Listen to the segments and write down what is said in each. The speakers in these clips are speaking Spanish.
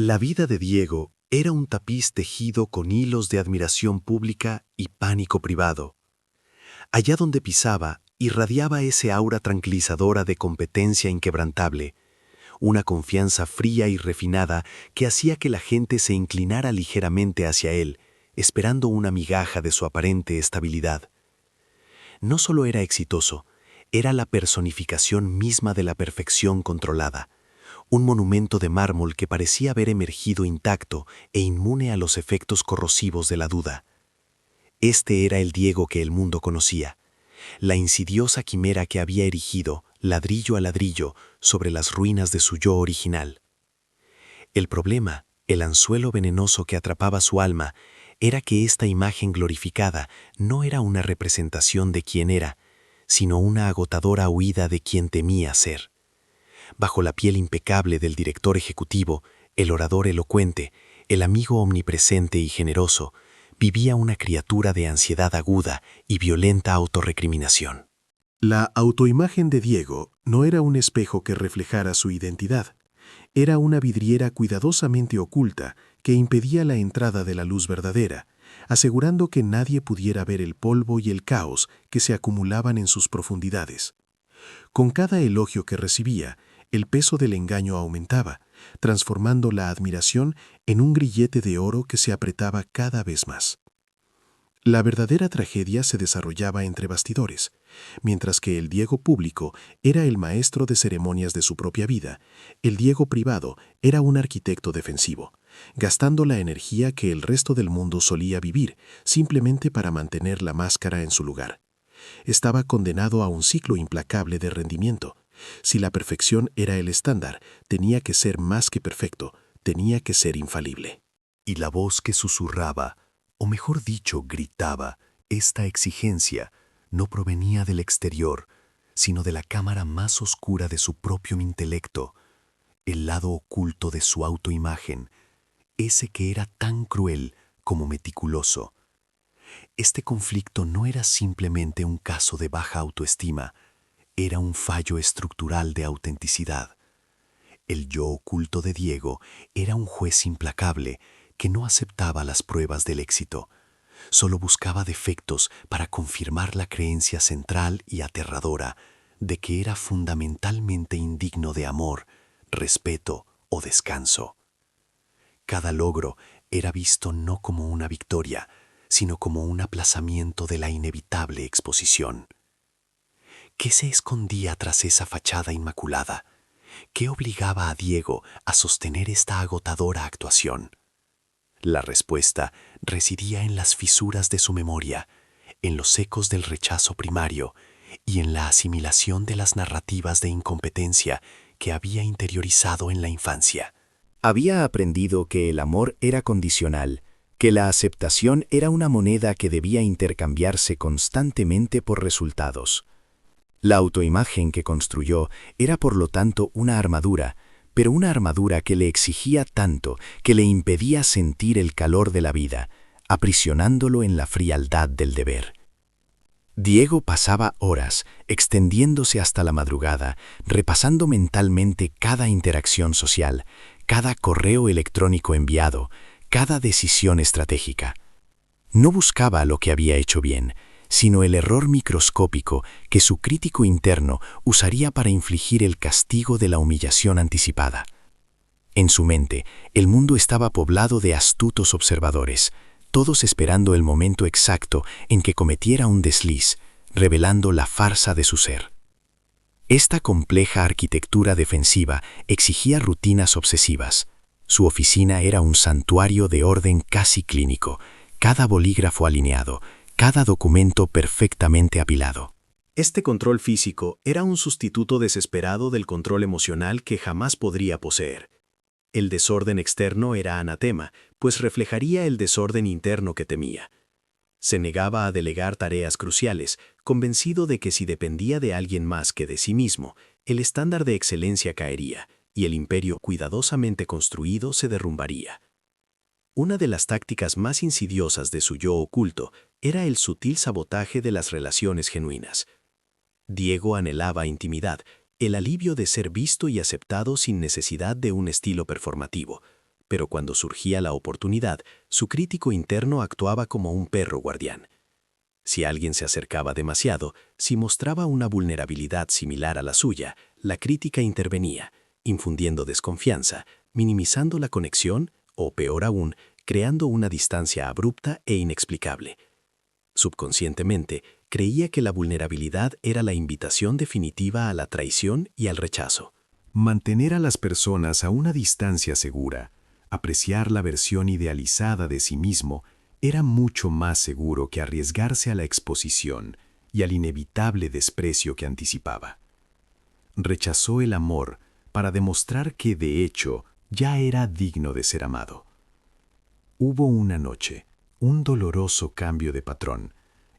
La vida de Diego era un tapiz tejido con hilos de admiración pública y pánico privado. Allá donde pisaba, irradiaba ese aura tranquilizadora de competencia inquebrantable, una confianza fría y refinada que hacía que la gente se inclinara ligeramente hacia él, esperando una migaja de su aparente estabilidad. No solo era exitoso, era la personificación misma de la perfección controlada, un monumento de mármol que parecía haber emergido intacto e inmune a los efectos corrosivos de la duda. Este era el Diego que el mundo conocía, la insidiosa quimera que había erigido, ladrillo a ladrillo, sobre las ruinas de su yo original. El problema, el anzuelo venenoso que atrapaba su alma, era que esta imagen glorificada no era una representación de quien era, sino una agotadora huida de quien temía ser. Bajo la piel impecable del director ejecutivo, el orador elocuente, el amigo omnipresente y generoso, vivía una criatura de ansiedad aguda y violenta autorrecriminación. La autoimagen de Diego no era un espejo que reflejara su identidad. Era una vidriera cuidadosamente oculta que impedía la entrada de la luz verdadera, asegurando que nadie pudiera ver el polvo y el caos que se acumulaban en sus profundidades. Con cada elogio que recibía, el peso del engaño aumentaba, transformando la admiración en un grillete de oro que se apretaba cada vez más. La verdadera tragedia se desarrollaba entre bastidores. Mientras que el Diego público era el maestro de ceremonias de su propia vida, el Diego privado era un arquitecto defensivo, gastando la energía que el resto del mundo solía vivir simplemente para mantener la máscara en su lugar. Estaba condenado a un ciclo implacable de rendimiento. Si la perfección era el estándar, tenía que ser más que perfecto, tenía que ser infalible. Y la voz que susurraba, o mejor dicho, gritaba, esta exigencia no provenía del exterior, sino de la cámara más oscura de su propio intelecto, el lado oculto de su autoimagen, ese que era tan cruel como meticuloso. Este conflicto no era simplemente un caso de baja autoestima, era un fallo estructural de autenticidad. El yo oculto de Diego era un juez implacable que no aceptaba las pruebas del éxito. Solo buscaba defectos para confirmar la creencia central y aterradora de que era fundamentalmente indigno de amor, respeto o descanso. Cada logro era visto no como una victoria, sino como un aplazamiento de la inevitable exposición. ¿Qué se escondía tras esa fachada inmaculada? ¿Qué obligaba a Diego a sostener esta agotadora actuación? La respuesta residía en las fisuras de su memoria, en los ecos del rechazo primario y en la asimilación de las narrativas de incompetencia que había interiorizado en la infancia. Había aprendido que el amor era condicional, que la aceptación era una moneda que debía intercambiarse constantemente por resultados. La autoimagen que construyó era por lo tanto una armadura, pero una armadura que le exigía tanto que le impedía sentir el calor de la vida, aprisionándolo en la frialdad del deber. Diego pasaba horas, extendiéndose hasta la madrugada, repasando mentalmente cada interacción social, cada correo electrónico enviado, cada decisión estratégica. No buscaba lo que había hecho bien, sino el error microscópico que su crítico interno usaría para infligir el castigo de la humillación anticipada. En su mente, el mundo estaba poblado de astutos observadores, todos esperando el momento exacto en que cometiera un desliz, revelando la farsa de su ser. Esta compleja arquitectura defensiva exigía rutinas obsesivas. Su oficina era un santuario de orden casi clínico, cada bolígrafo alineado, cada documento perfectamente apilado. Este control físico era un sustituto desesperado del control emocional que jamás podría poseer. El desorden externo era anatema, pues reflejaría el desorden interno que temía. Se negaba a delegar tareas cruciales, convencido de que si dependía de alguien más que de sí mismo, el estándar de excelencia caería y el imperio cuidadosamente construido se derrumbaría. Una de las tácticas más insidiosas de su yo oculto era el sutil sabotaje de las relaciones genuinas. Diego anhelaba intimidad, el alivio de ser visto y aceptado sin necesidad de un estilo performativo, pero cuando surgía la oportunidad, su crítico interno actuaba como un perro guardián. Si alguien se acercaba demasiado, si mostraba una vulnerabilidad similar a la suya, la crítica intervenía, infundiendo desconfianza, minimizando la conexión o, peor aún, creando una distancia abrupta e inexplicable. Subconscientemente, creía que la vulnerabilidad era la invitación definitiva a la traición y al rechazo. Mantener a las personas a una distancia segura, apreciar la versión idealizada de sí mismo, era mucho más seguro que arriesgarse a la exposición y al inevitable desprecio que anticipaba. Rechazó el amor para demostrar que, de hecho, ya era digno de ser amado. Hubo una noche, un doloroso cambio de patrón,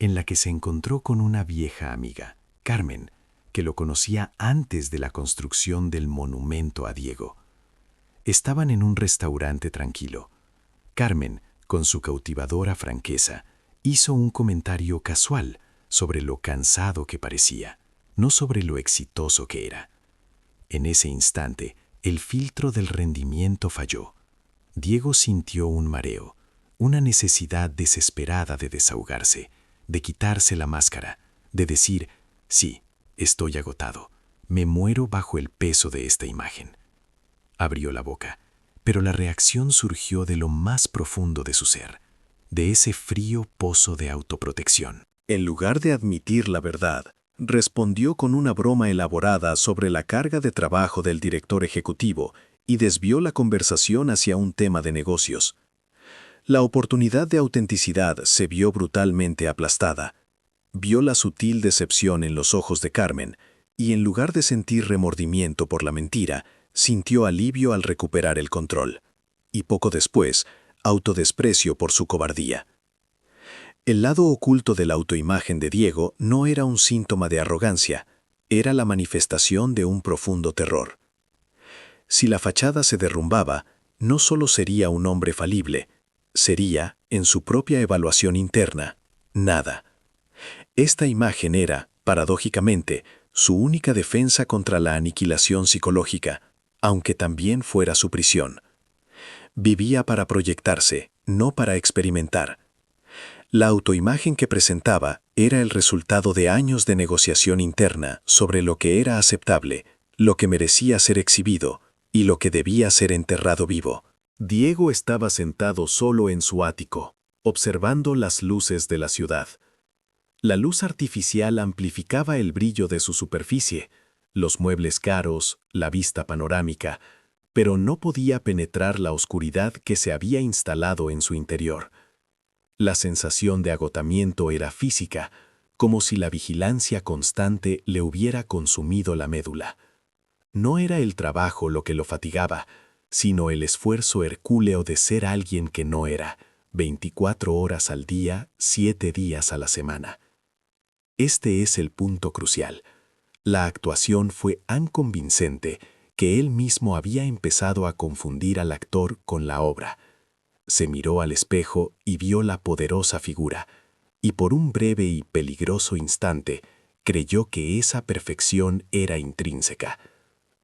en la que se encontró con una vieja amiga, Carmen, que lo conocía antes de la construcción del monumento a Diego. Estaban en un restaurante tranquilo. Carmen, con su cautivadora franqueza, hizo un comentario casual sobre lo cansado que parecía, no sobre lo exitoso que era. En ese instante, el filtro del rendimiento falló. Diego sintió un mareo, una necesidad desesperada de desahogarse, de quitarse la máscara, de decir, sí, estoy agotado, me muero bajo el peso de esta imagen. Abrió la boca, pero la reacción surgió de lo más profundo de su ser, de ese frío pozo de autoprotección. En lugar de admitir la verdad, respondió con una broma elaborada sobre la carga de trabajo del director ejecutivo y desvió la conversación hacia un tema de negocios. La oportunidad de autenticidad se vio brutalmente aplastada. Vio la sutil decepción en los ojos de Carmen y, en lugar de sentir remordimiento por la mentira, sintió alivio al recuperar el control. Y poco después, autodesprecio por su cobardía. El lado oculto de la autoimagen de Diego no era un síntoma de arrogancia, era la manifestación de un profundo terror. Si la fachada se derrumbaba, no solo sería un hombre falible, sería, en su propia evaluación interna, nada. Esta imagen era, paradójicamente, su única defensa contra la aniquilación psicológica, aunque también fuera su prisión. Vivía para proyectarse, no para experimentar. La autoimagen que presentaba era el resultado de años de negociación interna sobre lo que era aceptable, lo que merecía ser exhibido y lo que debía ser enterrado vivo. Diego estaba sentado solo en su ático, observando las luces de la ciudad. La luz artificial amplificaba el brillo de su superficie, los muebles caros, la vista panorámica, pero no podía penetrar la oscuridad que se había instalado en su interior. La sensación de agotamiento era física, como si la vigilancia constante le hubiera consumido la médula. No era el trabajo lo que lo fatigaba, sino el esfuerzo hercúleo de ser alguien que no era, 24 horas al día, 7 días a la semana. Este es el punto crucial. La actuación fue tan convincente que él mismo había empezado a confundir al actor con la obra. Se miró al espejo y vio la poderosa figura, y por un breve y peligroso instante creyó que esa perfección era intrínseca.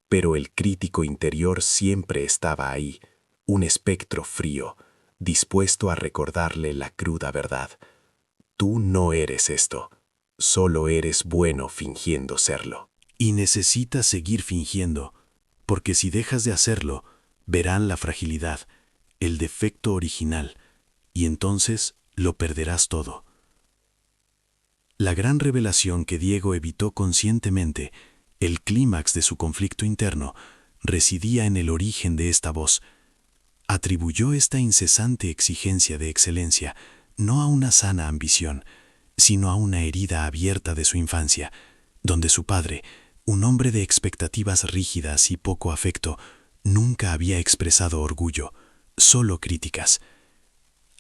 Pero el crítico interior siempre estaba ahí, un espectro frío, dispuesto a recordarle la cruda verdad. Tú no eres esto, solo eres bueno fingiendo serlo. Y necesitas seguir fingiendo, porque si dejas de hacerlo, verán la fragilidad, el defecto original, y entonces lo perderás todo. La gran revelación que Diego evitó conscientemente, el clímax de su conflicto interno, residía en el origen de esta voz. Atribuyó esta incesante exigencia de excelencia no a una sana ambición, sino a una herida abierta de su infancia, donde su padre, un hombre de expectativas rígidas y poco afecto, nunca había expresado orgullo, solo críticas.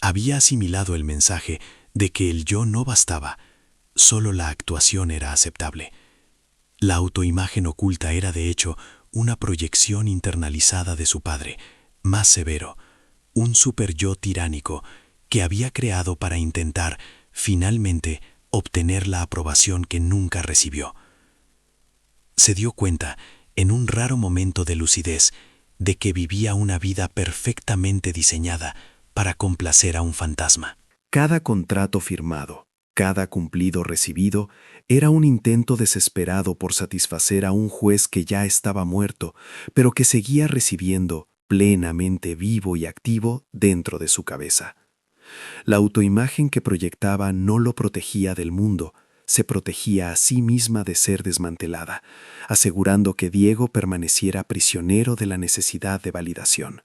Había asimilado el mensaje de que el yo no bastaba, solo la actuación era aceptable. La autoimagen oculta era de hecho una proyección internalizada de su padre, más severo, un superyo tiránico que había creado para intentar, finalmente, obtener la aprobación que nunca recibió. Se dio cuenta, en un raro momento de lucidez, de que vivía una vida perfectamente diseñada para complacer a un fantasma. Cada contrato firmado, cada cumplido recibido, era un intento desesperado por satisfacer a un juez que ya estaba muerto, pero que seguía recibiendo, plenamente vivo y activo, dentro de su cabeza. La autoimagen que proyectaba no lo protegía del mundo, se protegía a sí misma de ser desmantelada, asegurando que Diego permaneciera prisionero de la necesidad de validación.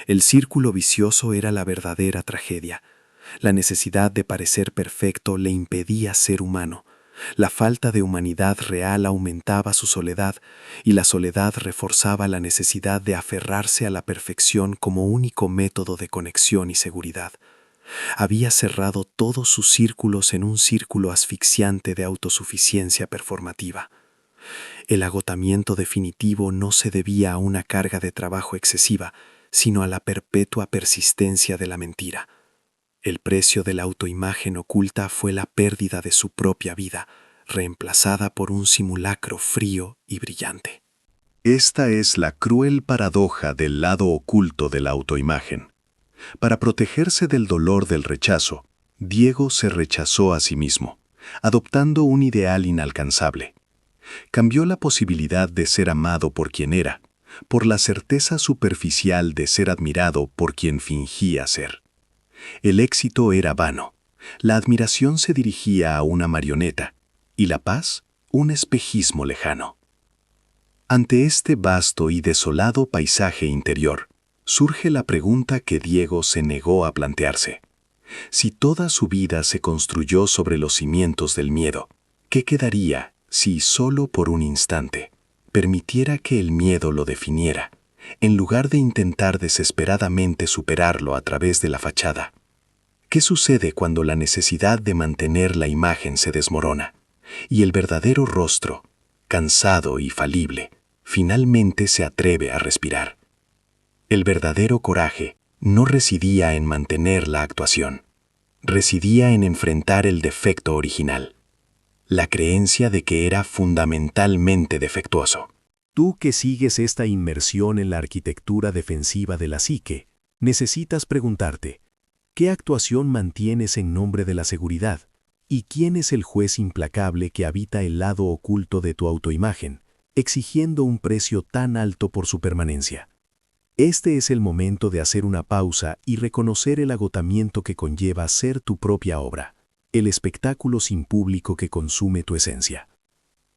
El círculo vicioso era la verdadera tragedia. La necesidad de parecer perfecto le impedía ser humano. La falta de humanidad real aumentaba su soledad, y la soledad reforzaba la necesidad de aferrarse a la perfección como único método de conexión y seguridad. Había cerrado todos sus círculos en un círculo asfixiante de autosuficiencia performativa. El agotamiento definitivo no se debía a una carga de trabajo excesiva, sino a la perpetua persistencia de la mentira. El precio de la autoimagen oculta fue la pérdida de su propia vida, reemplazada por un simulacro frío y brillante. Esta es la cruel paradoja del lado oculto de la autoimagen. Para protegerse del dolor del rechazo, Diego se rechazó a sí mismo, adoptando un ideal inalcanzable. Cambió la posibilidad de ser amado por quien era, por la certeza superficial de ser admirado por quien fingía ser. El éxito era vano, la admiración se dirigía a una marioneta, y la paz, un espejismo lejano. Ante este vasto y desolado paisaje interior, surge la pregunta que Diego se negó a plantearse. Si toda su vida se construyó sobre los cimientos del miedo, ¿qué quedaría si solo por un instante permitiera que el miedo lo definiera, en lugar de intentar desesperadamente superarlo a través de la fachada? ¿Qué sucede cuando la necesidad de mantener la imagen se desmorona y el verdadero rostro, cansado y falible, finalmente se atreve a respirar? El verdadero coraje no residía en mantener la actuación, residía en enfrentar el defecto original, la creencia de que era fundamentalmente defectuoso. Tú que sigues esta inmersión en la arquitectura defensiva de la psique, necesitas preguntarte, ¿qué actuación mantienes en nombre de la seguridad? ¿Y quién es el juez implacable que habita el lado oculto de tu autoimagen, exigiendo un precio tan alto por su permanencia? Este es el momento de hacer una pausa y reconocer el agotamiento que conlleva ser tu propia obra, el espectáculo sin público que consume tu esencia.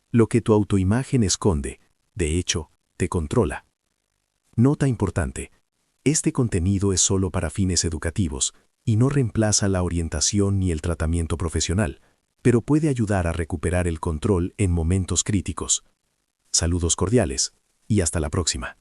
Lo que tu autoimagen esconde, de hecho, te controla. Nota importante: este contenido es solo para fines educativos y no reemplaza la orientación ni el tratamiento profesional, pero puede ayudar a recuperar el control en momentos críticos. Saludos cordiales y hasta la próxima.